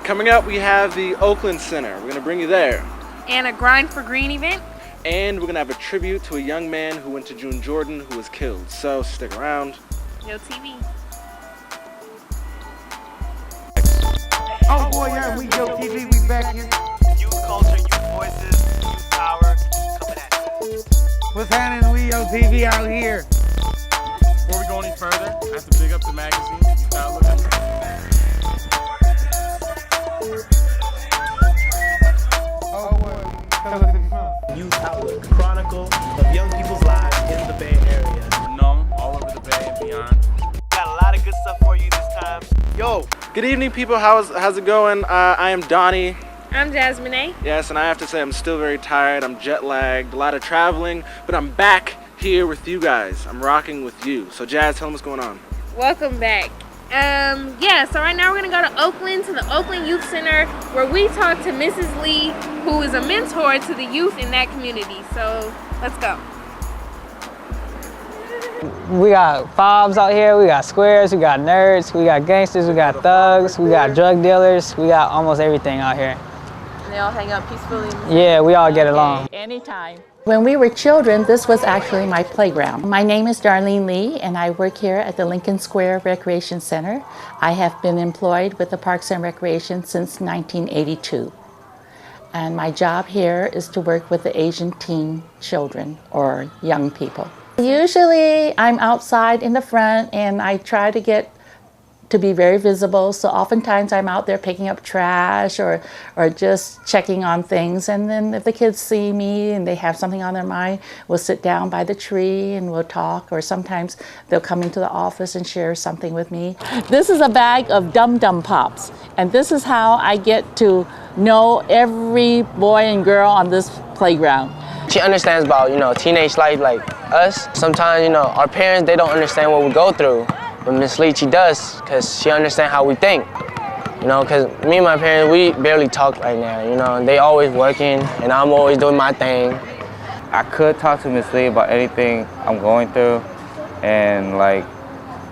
Coming up, we have the Oakland Center. We're going to bring you there. And a Grind for Green event. And we're going to have a tribute to a young man who went to June Jordan who was killed. So stick around. Yo TV. Oh boy, yeah, we Yo TV, we back here. Youth culture, youth voices, youth power, coming at you. What's happening, we Yo TV out here? Before we go any further, I have to big up the magazine. Youth Outlook. Youth Outlook, chronicle of young people's lives in the Bay Area. Known all over the Bay and beyond. Got a lot of good stuff for you this time. Yo! Good evening, people. How's it going? I am Donnie. I'm Jasmine A. Yes, and I have to say I'm still very tired. I'm jet lagged, a lot of traveling, but I'm back here with you guys. I'm rocking with you. So Jazz, tell them what's going on. Welcome back. So right now we're gonna go to Oakland, to the Oakland Youth Center, where we talk to Mrs. Lee, who is a mentor to the youth in that community. So let's go. We got fobs out here, we got squares, we got nerds, we got gangsters, we got thugs, we got drug dealers, we got almost everything out here. And they all hang out peacefully? Yeah, we all get along. Anytime. When we were children, this was actually my playground. My name is Darlene Lee, and I work here at the Lincoln Square Recreation Center. I have been employed with the Parks and Recreation since 1982. And my job here is to work with the Asian teen children or young people. Usually I'm outside in the front and I try to get to be very visible, so oftentimes I'm out there picking up trash or just checking on things, and then if the kids see me and they have something on their mind, we'll sit down by the tree and we'll talk, or sometimes they'll come into the office and share something with me. This is a bag of Dum Dum Pops, and this is how I get to know every boy and girl on this playground. She understands about, teenage life like us. Sometimes, our parents, they don't understand what we go through. But Miss Lee, she does, because she understands how we think. Because me and my parents, we barely talk right now, They always working, and I'm always doing my thing. I could talk to Miss Lee about anything I'm going through, and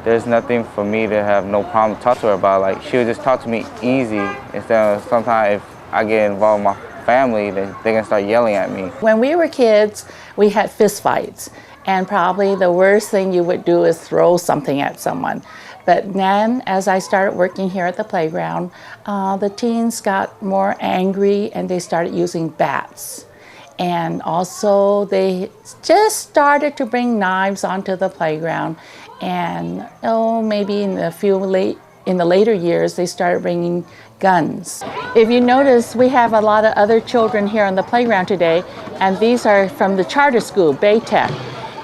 there's nothing for me to have no problem to talk to her about. She would just talk to me easy, instead of sometimes if I get involved with my family, they're gonna start yelling at me. When we were kids, we had fist fights. And probably the worst thing you would do is throw something at someone. But then, as I started working here at the playground, the teens got more angry and they started using bats. And also, they just started to bring knives onto the playground. And maybe in the later years, they started bringing guns. If you notice, we have a lot of other children here on the playground today, and these are from the charter school, Bay Tech.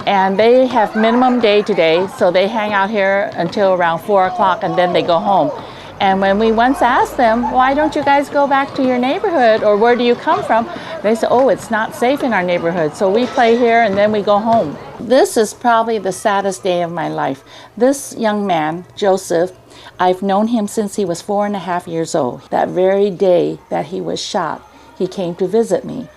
And they have minimum day today, so they hang out here until around 4 o'clock and then they go home. And when we once asked them, why don't you guys go back to your neighborhood, or where do you come from? They said, oh, it's not safe in our neighborhood, so we play here and then we go home. This is probably the saddest day of my life. This young man, Joseph, I've known him since he was 4.5 years old. That very day that he was shot, he came to visit me,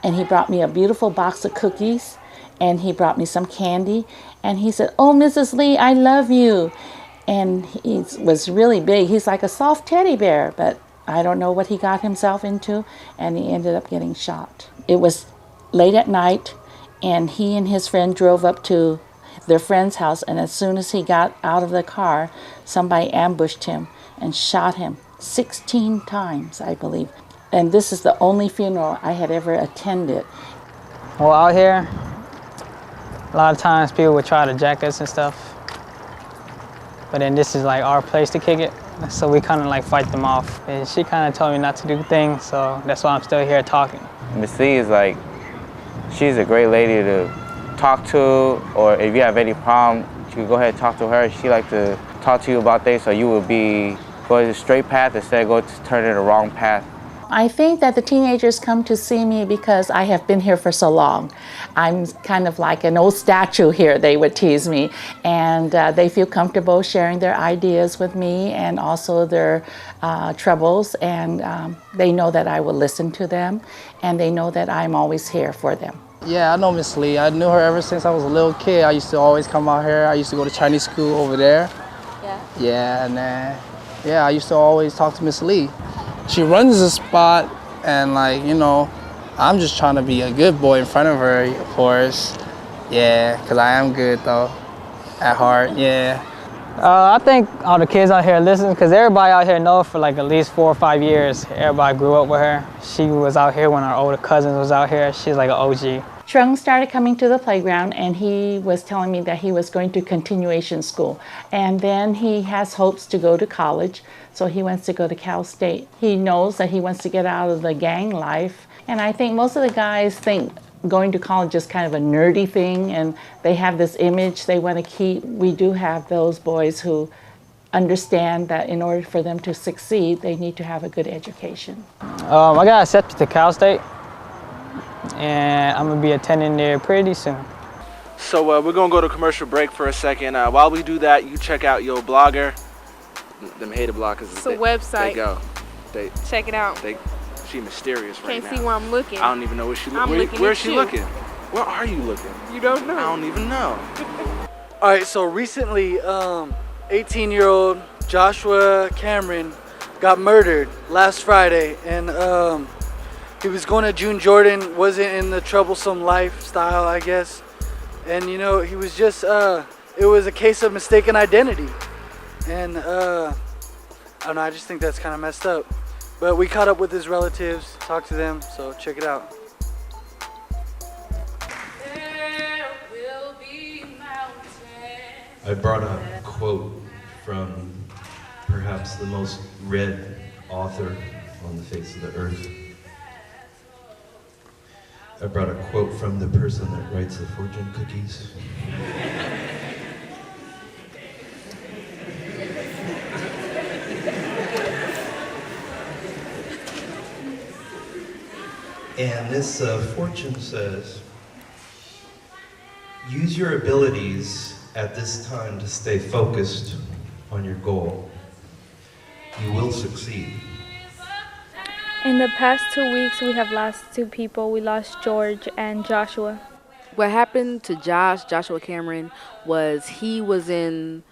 and he brought me a beautiful box of cookies, and he brought me some candy, and he said, oh, Mrs. Lee, I love you. And he was really big. He's like a soft teddy bear, but I don't know what he got himself into, and he ended up getting shot. It was late at night, and he and his friend drove up to their friend's house, and as soon as he got out of the car, somebody ambushed him and shot him 16 times, I believe. And this is the only funeral I had ever attended. Well, out here, a lot of times people would try to jack us and stuff, but then this is our place to kick it, so we kind of fight them off. And she kind of told me not to do things, so that's why I'm still here talking. Miss Lee is she's a great lady to talk to, or if you have any problem, you can go ahead and talk to her. She like to talk to you about things, so you will be going the straight path instead of turning the wrong path. I think that the teenagers come to see me because I have been here for so long. I'm kind of like an old statue here, they would tease me. And they feel comfortable sharing their ideas with me and also their troubles. And they know that I will listen to them, and they know that I'm always here for them. Yeah, I know Miss Lee. I knew her ever since I was a little kid. I used to always come out here. I used to go to Chinese school over there. Yeah? Yeah, and I used to always talk to Miss Lee. She runs the spot, and like, you know, I'm just trying to be a good boy in front of her, of course. Yeah, because I am good though, at heart, yeah. I think all the kids out here listen, because everybody out here know for like at least 4 or 5 years. Everybody grew up with her. She was out here when our older cousins was out here. She's like an OG. Trung started coming to the playground, and he was telling me that he was going to continuation school. And then he has hopes to go to college, so he wants to go to Cal State. He knows that he wants to get out of the gang life. And I think most of the guys think going to college is kind of a nerdy thing, and they have this image they want to keep. We do have those boys who understand that in order for them to succeed, they need to have a good education. I got accepted to Cal State, and I'm gonna be attending there pretty soon. So we're gonna go to commercial break for a second. While we do that, you check out Yo Blogger. Them hater blockers. It's a website. They go. Check it out. She mysterious right now. Can't see where I'm looking. I don't even know where she I'm looking. Where is she you. looking? Where are you looking? You don't know. I don't even know. All right, so recently, 18-year-old Joshua Cameron got murdered last Friday, and he was going to June Jordan, wasn't in the troublesome lifestyle, I guess, and you know, he was just, it was a case of mistaken identity, and I don't know, I just think that's kind of messed up. But we caught up with his relatives, talked to them, so check it out. I brought a quote from perhaps the most read author on the face of the earth. I brought a quote from the person that writes the fortune cookies. And this fortune says, use your abilities at this time to stay focused on your goal. You will succeed. In the past 2 weeks, we have lost 2 people. We lost George and Joshua. What happened to Joshua Cameron, was he was in,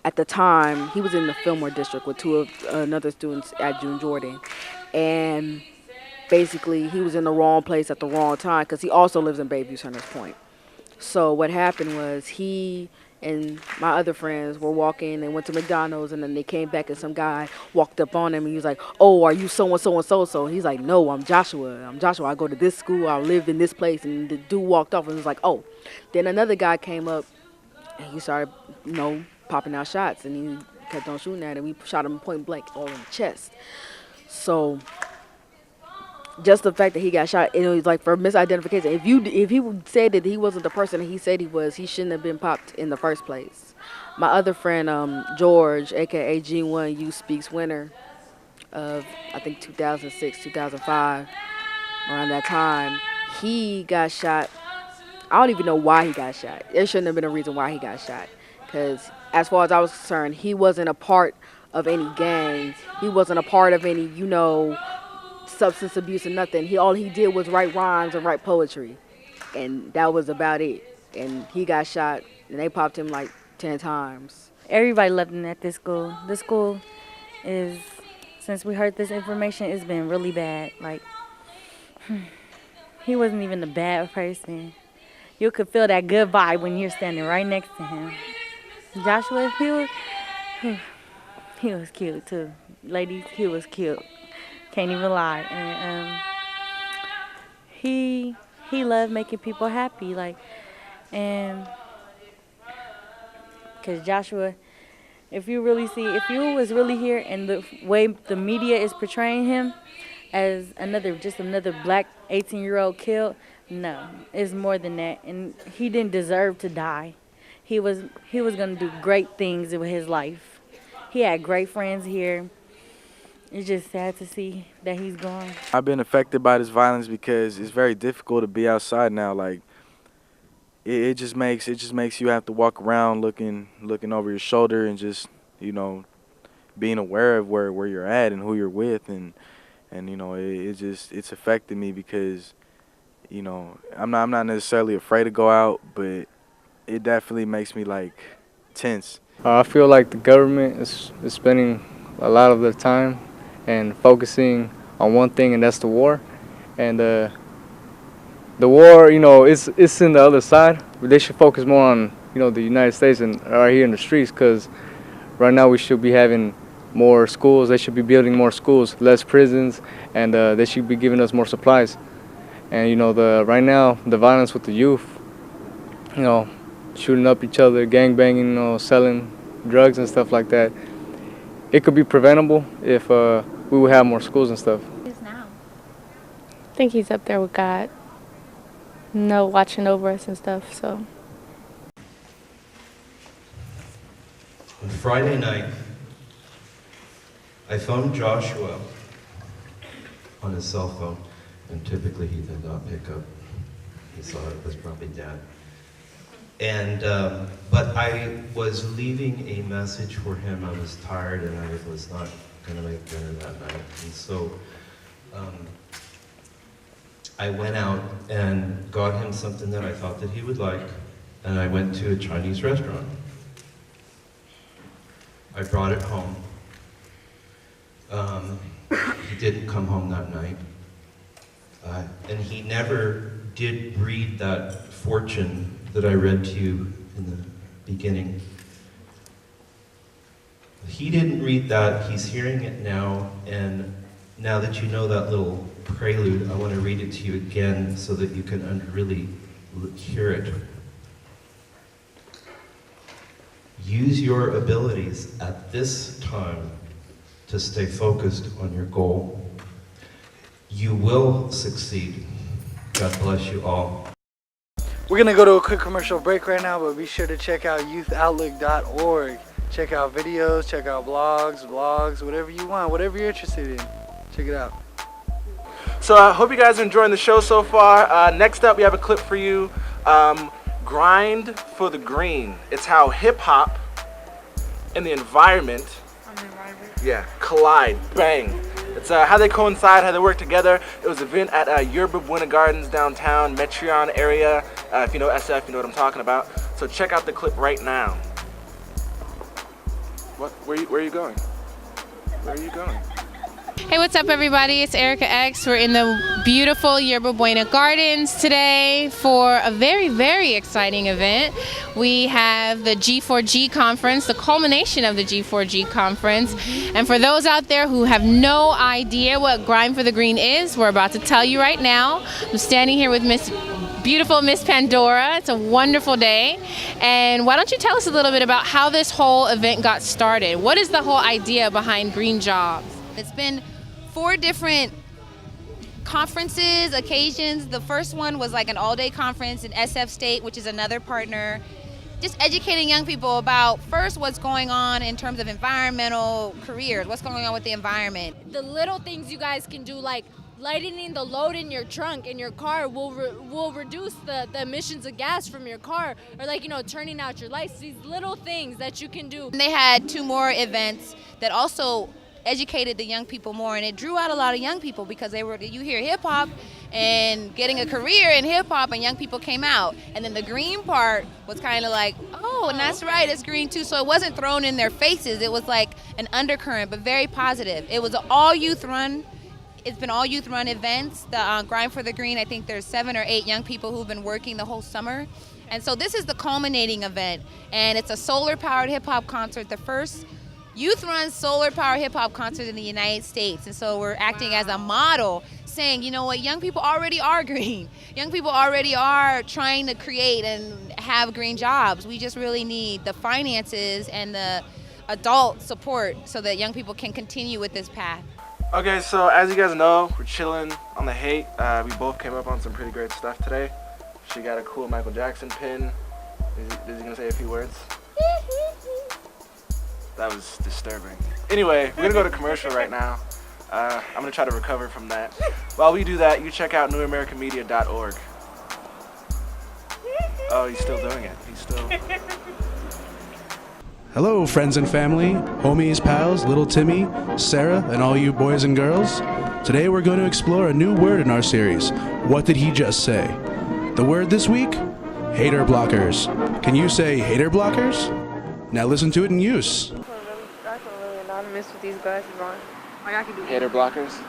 at the time, he was in the Fillmore district with 2 of another students at June Jordan. And basically, he was in the wrong place at the wrong time because he also lives in Bayview Centers Point. So what happened was he and my other friends were walking and went to McDonald's, and then they came back and some guy walked up on him and he was like, oh, are you so-and-so and so-and-so? And he's like, no, I'm Joshua. I go to this school. I live in this place. And the dude walked off and was like, oh. Then another guy came up and he started, you know, popping out shots, and he kept on shooting at him. We shot him point blank all in the chest. So just the fact that he got shot, it was like for misidentification. If he said that he wasn't the person that he said he was, he shouldn't have been popped in the first place. My other friend, George, aka G1 Youth Speaks winner of I think 2006, 2005, around that time, he got shot. I don't even know why he got shot. There shouldn't have been a reason why he got shot, because as far as I was concerned, he wasn't a part of any gang. He wasn't a part of any, you know, substance abuse or nothing. All he did was write rhymes and write poetry, and that was about it. And he got shot, and they popped him like 10 times. Everybody loved him at this school. This school is, since we heard this information, it's been really bad. Like, he wasn't even a bad person. You could feel that good vibe when you're standing right next to him. Joshua, he was cute too. Ladies, he was cute. Can't even lie. And he loved making people happy, like, and because Joshua, if you was really here and the way the media is portraying him as just another black 18-year-old killed, no, it's more than that. And he didn't deserve to die. He was gonna do great things with his life. He had great friends here. It's just sad to see that he's gone. I've been affected by this violence because it's very difficult to be outside now. Like, it just makes you have to walk around looking over your shoulder and just, you know, being aware of where you're at and who you're with, and you know, it's affected me because, you know, I'm not necessarily afraid to go out, but it definitely makes me like tense. I feel like the government is spending a lot of their time and focusing on one thing, and that's the war. And the war, you know, it's in the other side, but they should focus more on, you know, the United States and right here in the streets, because right now we should be having more schools. They should be building more schools, less prisons, and they should be giving us more supplies. And, you know, right now, the violence with the youth, you know, shooting up each other, gangbanging, you know, selling drugs and stuff like that, it could be preventable if we would have more schools and stuff. I think he's up there with God, watching over us and stuff, so. On Friday night, I phoned Joshua on his cell phone, and typically he did not pick up. He thought it was probably Dad. And, but I was leaving a message for him. I was tired and I was not gonna make dinner that night. And so I went out and got him something that I thought that he would like, and I went to a Chinese restaurant. I brought it home. He didn't come home that night. And he never did read that fortune that I read to you in the beginning. He didn't read that, he's hearing it now, and now that you know that little prelude, I want to read it to you again so that you can really hear it. Use your abilities at this time to stay focused on your goal. You will succeed. God bless you all. We're gonna go to a quick commercial break right now, but be sure to check out yothoutlook.org. Check out videos, check out blogs, whatever you want, whatever you're interested in. Check it out. So I hope you guys are enjoying the show so far. Next up, we have a clip for you. Grind for the Green. It's how hip hop and the environment, collide, bang. It's how they coincide, how they work together. It was an event at Yerba Buena Gardens downtown, Metreon area. If you know SF, you know what I'm talking about. So check out the clip right now. What? Where are you going? Where are you going? Hey, what's up everybody? It's Erica X. We're in the beautiful Yerba Buena Gardens today for a very, very exciting event. We have the G4G conference, the culmination of the G4G conference. And for those out there who have no idea what Grind for the Green is, we're about to tell you right now. I'm standing here with beautiful Miss Pandora. It's a wonderful day. And why don't you tell us a little bit about how this whole event got started? What is the whole idea behind Green Jobs? It's been 4 different conferences, occasions. The first one was like an all-day conference in SF State, which is another partner. Just educating young people about first what's going on in terms of environmental careers, what's going on with the environment. The little things you guys can do, like lightening the load in your trunk in your car will reduce the emissions of gas from your car, or like, you know, turning out your lights, these little things that you can do. And they had 2 more events that also educated the young people more, and it drew out a lot of young people because you hear hip hop and getting a career in hip hop, and young people came out. And then the green part was kind of like, oh, and that's right, it's green too. So it wasn't thrown in their faces. It was like an undercurrent, but very positive. It was an all youth run. It's been all youth run events. The Grind for the Green, I think there's 7 or 8 young people who've been working the whole summer. And so this is the culminating event, and it's a solar powered hip hop concert, the first youth-run solar-powered hip-hop concert in the United States. And so we're acting as a model, saying, you know what, young people already are green. Young people already are trying to create and have green jobs. We just really need the finances and the adult support so that young people can continue with this path. Okay, so as you guys know, we're chilling on the hate. We both came up on some pretty great stuff today. She got a cool Michael Jackson pin. Is he gonna say a few words? That was disturbing. Anyway, we're gonna go to commercial right now. I'm gonna try to recover from that. While we do that, you check out newamericanmedia.org. Oh, he's still doing it. He's still... Hello, friends and family, homies, pals, little Timmy, Sarah, and all you boys and girls. Today we're going to explore a new word in our series. What did he just say? The word this week? Hater blockers. Can you say hater blockers? Now listen to it in use. I feel really anonymous with these glasses on. Like I can do Hater anything. blockers?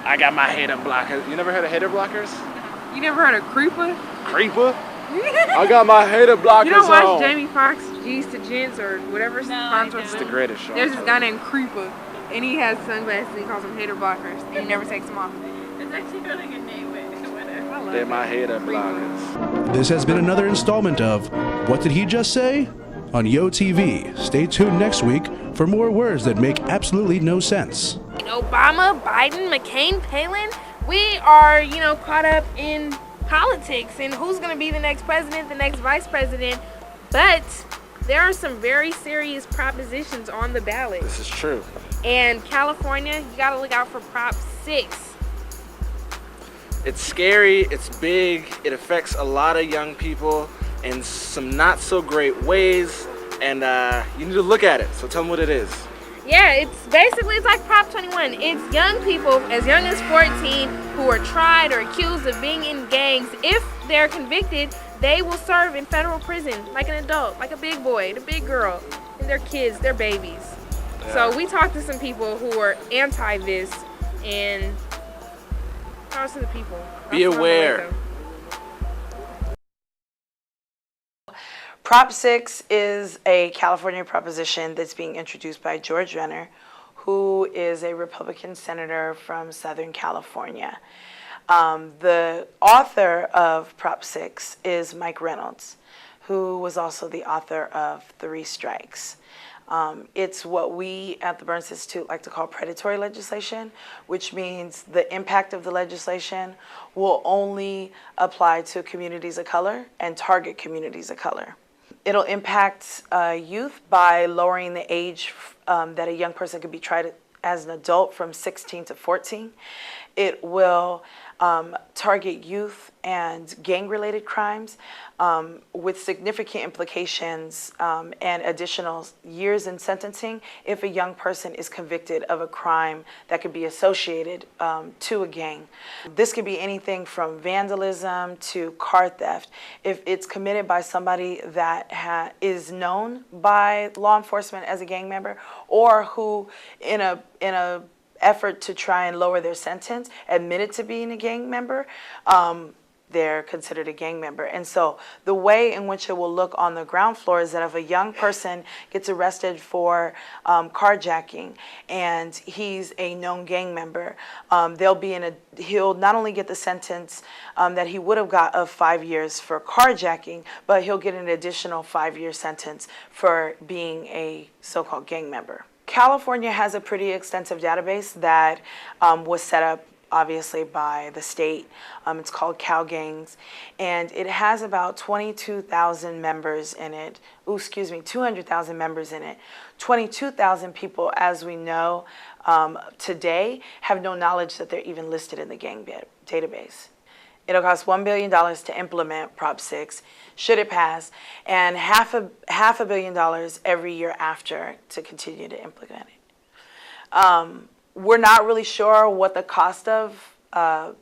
I got my hater blockers. You never heard of hater blockers? You never heard of Creeper? Creeper? I got my hater blockers You don't watch on. Jamie Foxx, G's to Gents, or whatever? It's the greatest show. There's this guy named Creeper, and he has sunglasses, and he calls them hater blockers, and he never takes them off. It's actually really good name, whatever. They're my hater blockers. This has been another installment of What Did He Just Say? On Yo TV. Stay tuned next week for more words that make absolutely no sense. Obama, Biden, McCain, Palin, we are, caught up in politics and who's going to be the next president, the next vice president. But there are some very serious propositions on the ballot. This is true. And California, you got to look out for Prop 6. It's scary, it's big, it affects a lot of young people in some not so great ways, and you need to look at it. So tell me what it is. Yeah, it's like Prop 21. It's young people as young as 14 who are tried or accused of being in gangs. If they're convicted, they will serve in federal prison like an adult, like a big boy, the big girl, and their kids, their babies. Yeah. So we talked to some people who are anti this, and talk to the people. Be aware. Prop 6 is a California proposition that's being introduced by George Renner, who is a Republican senator from Southern California. The author of Prop 6 is Mike Reynolds, who was also the author of 3 Strikes. It's what we at the Burns Institute like to call predatory legislation, which means the impact of the legislation will only apply to communities of color and target communities of color. It'll impact youth by lowering the age that a young person could be tried as an adult from 16 to 14. It will target youth and gang-related crimes with significant implications and additional years in sentencing if a young person is convicted of a crime that could be associated to a gang. This could be anything from vandalism to car theft. If it's committed by somebody that is known by law enforcement as a gang member, or who in a effort to try and lower their sentence admitted to being a gang member, they're considered a gang member. And so the way in which it will look on the ground floor is that if a young person gets arrested for carjacking and he's a known gang member, he'll not only get the sentence that he would have got of 5 years for carjacking, but he'll get an additional 5-year sentence for being a so-called gang member. California has a pretty extensive database that was set up obviously by the state. It's called CalGangs, and it has about 22,000 members in it. 200,000 members in it. 22,000 people, as we know today, have no knowledge that they're even listed in the gang database. It'll cost $1 billion to implement Prop 6, should it pass, and half a billion dollars every year after to continue to implement it. We're not really sure what the cost of,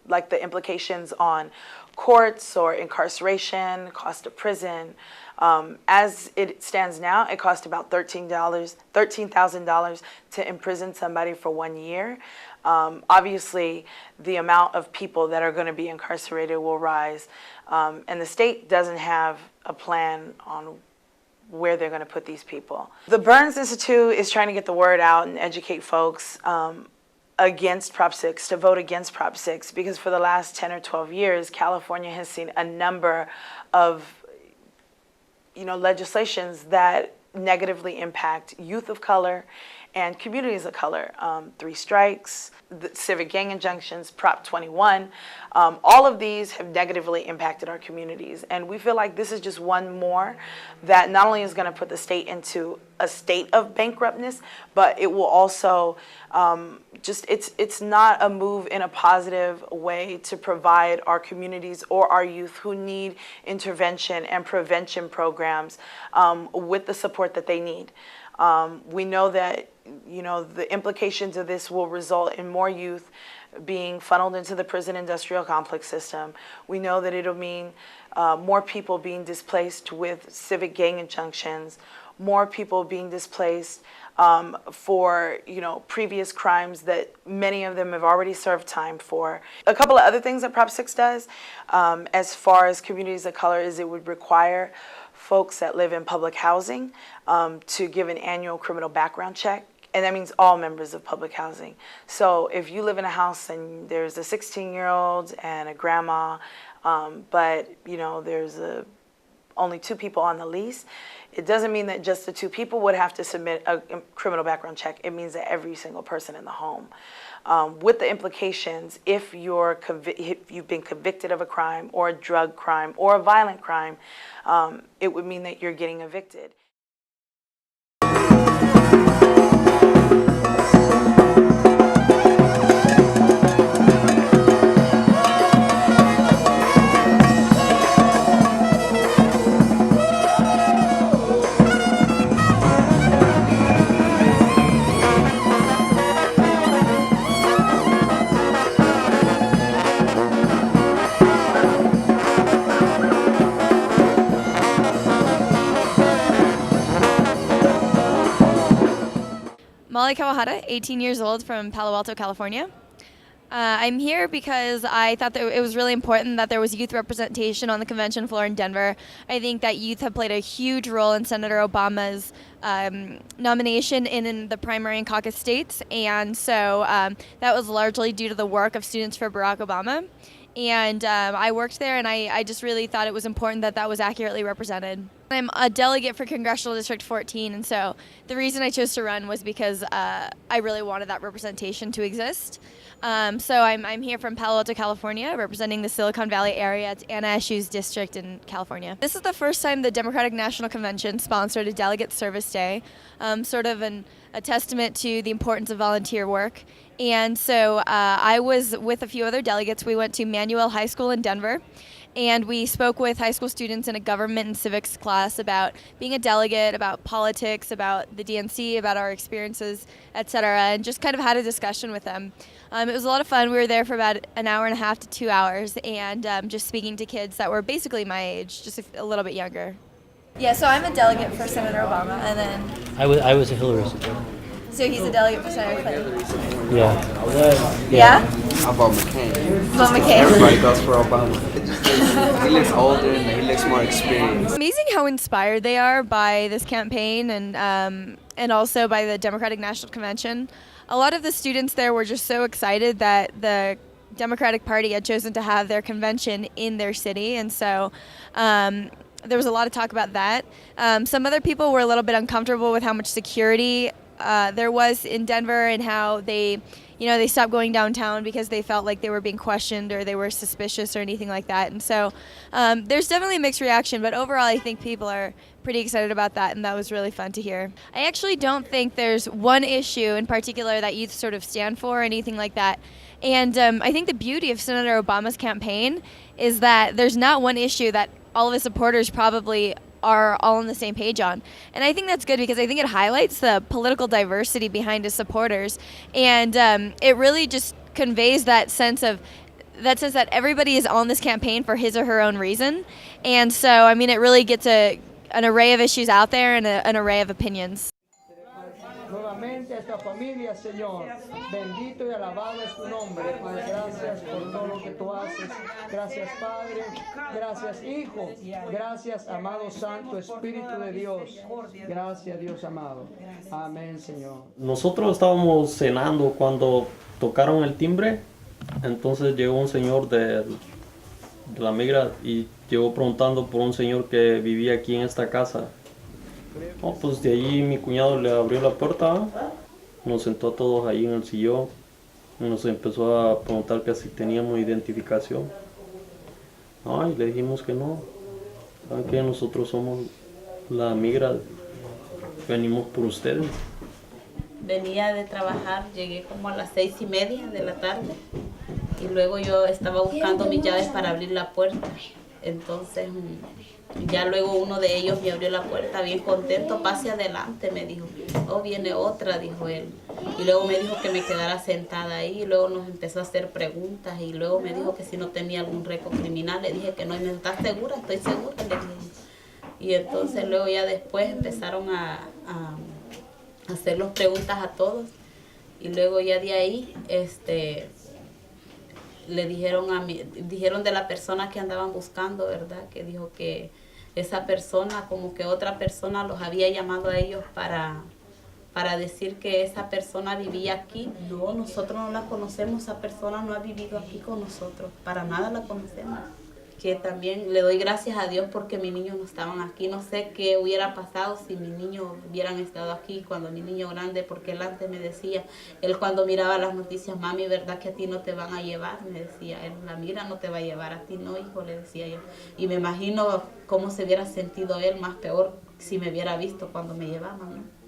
like the implications on courts or incarceration, cost of prison. As it stands now, it costs about $13,000 to imprison somebody for 1 year. Obviously, the amount of people that are going to be incarcerated will rise, and the state doesn't have a plan on where they're going to put these people. The Burns Institute is trying to get the word out and educate folks against Prop 6, to vote against Prop 6, because for the last 10 or 12 years, California has seen a number of legislations that negatively impact youth of color and communities of color. 3 Strikes, the civic gang injunctions, Prop 21, all of these have negatively impacted our communities. And we feel like this is just one more that not only is going to put the state into a state of bankruptness, but it will also it's not a move in a positive way to provide our communities or our youth who need intervention and prevention programs with the support that they need. We know that the implications of this will result in more youth being funneled into the prison industrial complex system. We know that it'll mean more people being displaced with civic gang injunctions, more people being displaced for, previous crimes that many of them have already served time for. A couple of other things that Prop 6 does, as far as communities of color, is it would require folks that live in public housing to give an annual criminal background check. And that means all members of public housing. So if you live in a house and there's a 16-year-old and a grandma, but there's only 2 people on the lease, it doesn't mean that just the 2 people would have to submit a criminal background check. It means that every single person in the home. With the implications, if you've been convicted of a crime or a drug crime or a violent crime, it would mean that you're getting evicted. Molly Kawahara, 18 years old, from Palo Alto, California. I'm here because I thought that it was really important that there was youth representation on the convention floor in Denver. I think that youth have played a huge role in Senator Obama's nomination in the primary and caucus states, and so that was largely due to the work of Students for Barack Obama. And I worked there, and I just really thought it was important that that was accurately represented. I'm a delegate for Congressional District 14, and so the reason I chose to run was because I really wanted that representation to exist. So I'm here from Palo Alto, California, representing the Silicon Valley area. It's Anna Eshu's district in California. This is the first time the Democratic National Convention sponsored a Delegate Service Day, sort of a testament to the importance of volunteer work. And so I was with a few other delegates. We went to Manuel High School in Denver, and we spoke with high school students in a government and civics class about being a delegate, about politics, about the DNC, about our experiences, etc., and just kind of had a discussion with them. It was a lot of fun. We were there for about an hour and a half to 2 hours, and just speaking to kids that were basically my age, just a little bit younger. Yeah, so I'm a delegate for Senator Obama, and then I was a Hillary supporter. so he's a delegate for Senator Clinton. Yeah. How about McCain? About McCain. Everybody goes for Obama. He looks older and he looks more experienced. Amazing how inspired they are by this campaign and also by the Democratic National Convention. A lot of the students there were just so excited that the Democratic Party had chosen to have their convention in their city, and so there was a lot of talk about that. Some other people were a little bit uncomfortable with how much security there was in Denver and how they stopped going downtown because they felt like they were being questioned or they were suspicious or anything like that. And so there's definitely a mixed reaction, but overall I think people are pretty excited about that, and that was really fun to hear. I actually don't think there's one issue in particular that youth sort of stand for or anything like that. And I think the beauty of Senator Obama's campaign is that there's not one issue that all of his supporters probably are all on the same page on. And I think that's good because I think it highlights the political diversity behind his supporters. And it really just conveys that sense that everybody is on this campaign for his or her own reason. And so, I mean, it really gets an array of issues out there and an array of opinions. Nuevamente a esta familia, Señor, bendito y alabado es tu nombre, Padre, gracias por todo lo que tú haces, gracias Padre, gracias Hijo, gracias amado Santo Espíritu de Dios, gracias Dios amado, amén Señor. Nosotros estábamos cenando cuando tocaron el timbre, entonces llegó un señor de la migra y llegó preguntando por un señor que vivía aquí en esta casa. Oh, pues de ahí mi cuñado le abrió la puerta, nos sentó a todos ahí en el sillón y nos empezó a preguntar que si teníamos identificación. Y le dijimos que no, saben que nosotros somos la migra, venimos por ustedes. Venía de trabajar, llegué como a las 6:30 de la tarde y luego yo estaba buscando mis llaves para abrir la puerta. Entonces ya luego uno de ellos me abrió la puerta bien contento, pase adelante, me dijo. Oh, viene otra, dijo él. Y luego me dijo que me quedara sentada ahí y luego nos empezó a hacer preguntas y luego me dijo que si no tenía algún récord criminal. Le dije que no, y me dijo, ¿estás segura? Estoy segura, le dije. Y entonces luego ya después empezaron a hacerlos preguntas a todos. Y luego ya de ahí, le dijeron de la persona que andaban buscando, ¿verdad? Que dijo que esa persona, como que otra persona los había llamado a ellos para decir que esa persona vivía aquí. No, nosotros no la conocemos, esa persona no ha vivido aquí con nosotros, para nada la conocemos. Que también le doy gracias a Dios porque mis niños no estaban aquí. No sé qué hubiera pasado si mis niños hubieran estado aquí cuando mi niño grande, porque él antes me decía, él cuando miraba las noticias, mami, ¿verdad que a ti no te van a llevar? Me decía, él, la mira no te va a llevar, a ti no, hijo, le decía yo. Y me imagino cómo se hubiera sentido él, más peor, si me hubiera visto cuando me llevaban, ¿no?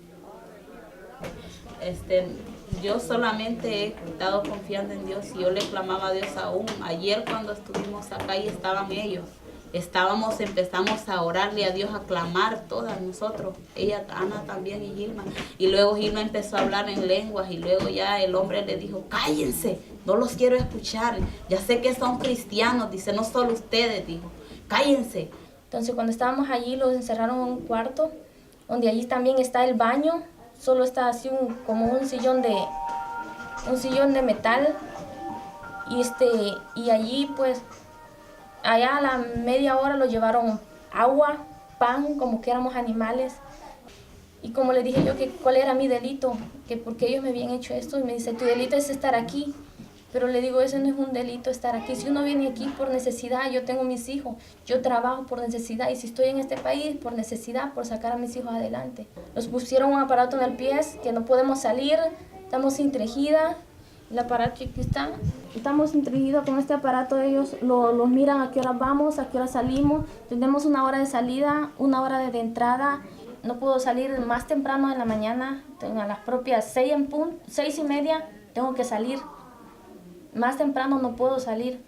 Yo solamente he estado confiando en Dios y yo le clamaba a Dios aún. Ayer cuando estuvimos acá y estaban ellos, empezamos a orarle a Dios, a clamar todas nosotros, ella, Ana también y Gilma. Y luego Gilma empezó a hablar en lenguas y luego ya el hombre le dijo, cállense, no los quiero escuchar, ya sé que son cristianos, dice, no solo ustedes, dijo, cállense. Entonces cuando estábamos allí los encerraron en un cuarto, donde allí también está el baño, solo está así como un sillón de metal y allí pues allá a la media hora lo llevaron agua, pan, como que éramos animales. Y como le dije yo que cuál era mi delito, que porque ellos me habían hecho esto, y me dice, tu delito es estar aquí. Pero le digo, ese no es un delito estar aquí. Si uno viene aquí por necesidad, yo tengo mis hijos, yo trabajo por necesidad, y si estoy en este país por necesidad, por sacar a mis hijos adelante. Nos pusieron un aparato en el pie, que no podemos salir, estamos sin tejida. El aparato aquí está. Estamos sin tejida con este aparato, ellos los miran a qué hora vamos, a qué hora salimos. Tenemos una hora de salida, una hora de entrada. No puedo salir más temprano en la mañana, a las propias 6:30 tengo que salir. Más temprano no puedo salir.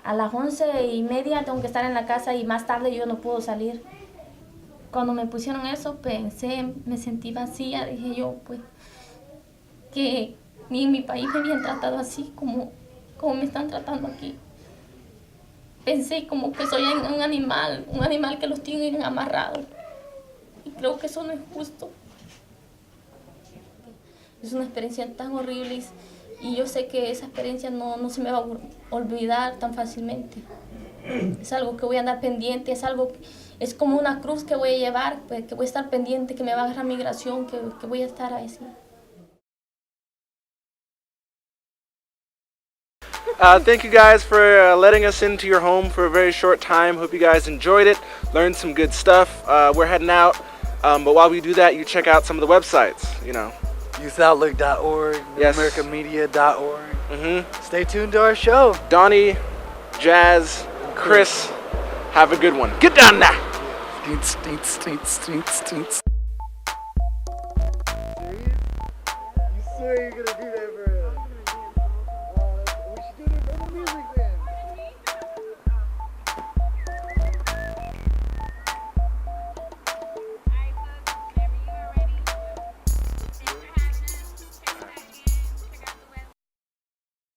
A las 11:30 tengo que estar en la casa y más tarde yo no puedo salir. Cuando me pusieron eso, pensé, me sentí vacía. Dije yo, pues, que ni en mi país me habían tratado así como me están tratando aquí. Pensé como que soy un animal que los tienen amarrados. Y creo que eso no es justo. Es una experiencia tan horrible. Y yo sé que esa experiencia no se me va a olvidar tan fácilmente. Es algo que voy a andar pendiente, es como una cruz que voy a llevar, pues, que voy a estar pendiente, que me va a agarrar migración, que voy a estar así. Thank you guys for letting us into your home for a very short time. Hope you guys enjoyed it, learned some good stuff. We're heading out, but while we do that, you check out some of the websites, you know. YouthOutlook.org, Yes. NewAmericaMedia.org. Stay tuned to our show. Donnie, Jazz, Chris, have a good one. Get down now.